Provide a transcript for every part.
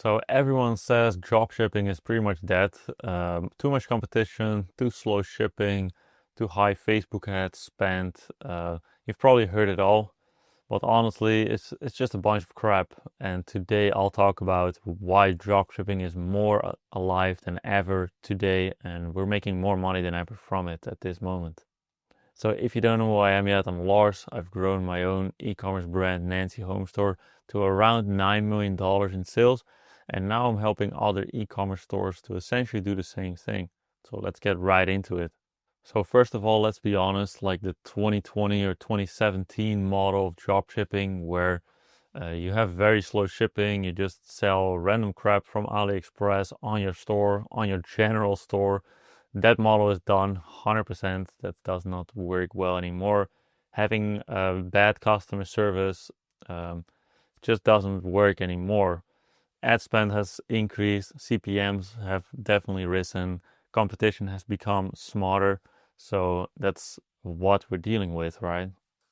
So everyone says dropshipping is pretty much dead. Too much competition, too slow shipping, too high Facebook ad spend. You've probably heard it all, but honestly, it's just a bunch of crap. And today I'll talk about why dropshipping is more alive than ever today, and we're making more money than ever from it at this moment. So if you don't know who I am yet, I'm Lars. I've grown my own e-commerce brand, Nancy Home Store, to around $9 million in sales. And now I'm helping other e-commerce stores to essentially do the same thing. So let's get right into it. So first of all, let's be honest, like the 2020 or 2017 model of dropshipping where you have very slow shipping, you just sell random crap from AliExpress on your store, on your general store. That model is done 100%. That does not work well anymore. Having bad customer service just doesn't work anymore. Ad spend has increased, CPMs have definitely risen, competition has become smarter. So that's what we're dealing with, right?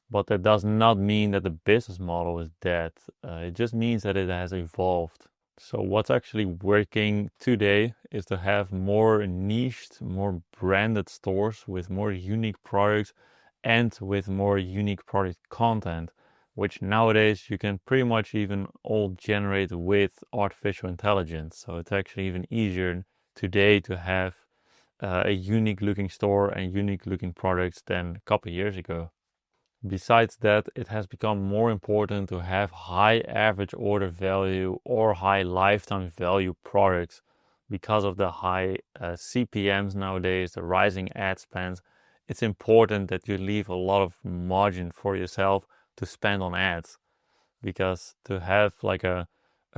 But that does not mean that the business model is dead. It just means that it has evolved. So what's actually working today is to have more niched, more branded stores with more unique products and with more unique product content, which nowadays you can pretty much even all generate with artificial intelligence. So it's actually even easier today to have a unique looking store and unique looking products than a couple of years ago. Besides that, it has become more important to have high average order value or high lifetime value products because of the high CPMs nowadays, the rising ad spends. It's important that you leave a lot of margin for yourself to spend on ads, because to have like a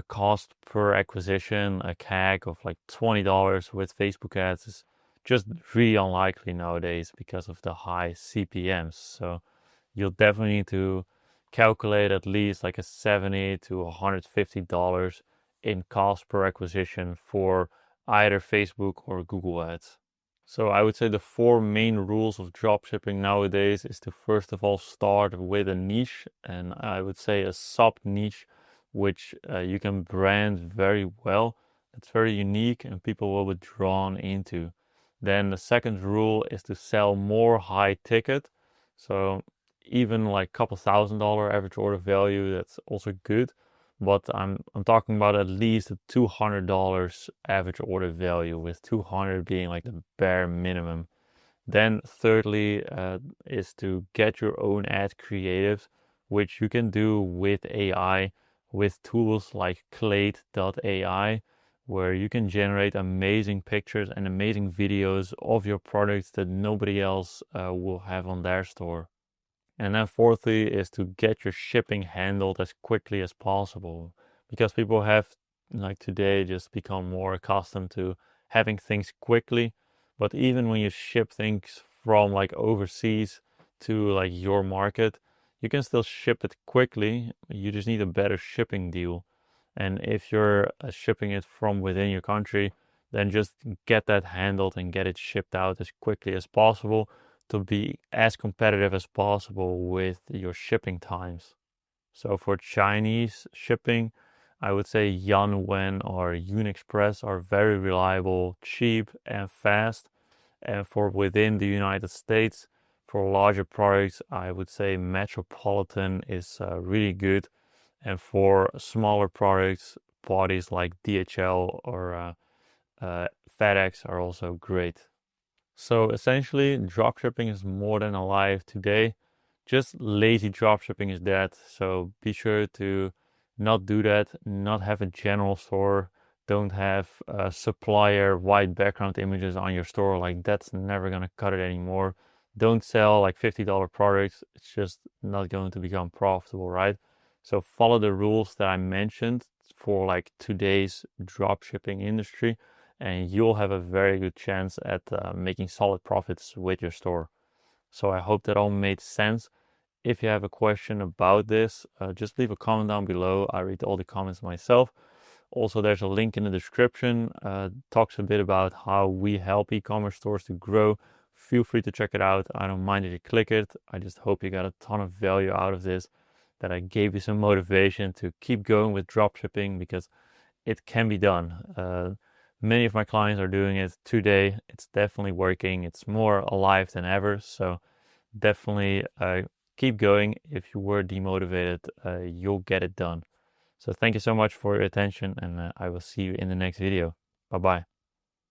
cost per acquisition, a CAC of like $20 with Facebook ads is just really unlikely nowadays because of the high CPMs. So you'll definitely need to calculate at least like a $70 to $150 in cost per acquisition for either Facebook or Google ads. So I would say the four main rules of dropshipping nowadays is to first of all start with a niche, and I would say a sub niche, which you can brand very well. It's very unique and people will be drawn into. Then the second rule is to sell more high ticket. So even like couple $1,000 average order value, that's also good. But I'm talking about at least a $200 average order value, with 200 being like the bare minimum. Then thirdly is to get your own ad creatives, which you can do with AI, with tools like Clade.ai, where you can generate amazing pictures and amazing videos of your products that nobody else will have on their store. And then fourthly is to get your shipping handled as quickly as possible, because people have like today just become more accustomed to having things quickly. But even when you ship things from like overseas to like your market, you can still ship it quickly. You just need a better shipping deal. And if you're shipping it from within your country, then just get that handled and get it shipped out as quickly as possible to be as competitive as possible with your shipping times. So for Chinese shipping, I would say Yanwen or Unexpress are very reliable, cheap and fast. And for within the United States, for larger products, I would say Metropolitan is really good. And for smaller products, parties like DHL or FedEx are also great. So essentially, dropshipping is more than alive today. Just lazy dropshipping is dead. So be sure to not do that, not have a general store, don't have supplier white background images on your store. Like that's never gonna cut it anymore. Don't sell like $50 products. It's just not going to become profitable, right? So follow the rules that I mentioned for like today's dropshipping industry, and you'll have a very good chance at making solid profits with your store. So I hope that all made sense. If you have a question about this, just leave a comment down below. I read all the comments myself. Also, there's a link in the description. Talks a bit about how we help e-commerce stores to grow. Feel free to check it out. I don't mind if you click it. I just hope you got a ton of value out of this, that I gave you some motivation to keep going with dropshipping, because it can be done. Many of my clients are doing it today. It's definitely working. It's more alive than ever. So definitely keep going. If you were demotivated, you'll get it done. So thank you so much for your attention, and I will see you in the next video. Bye bye.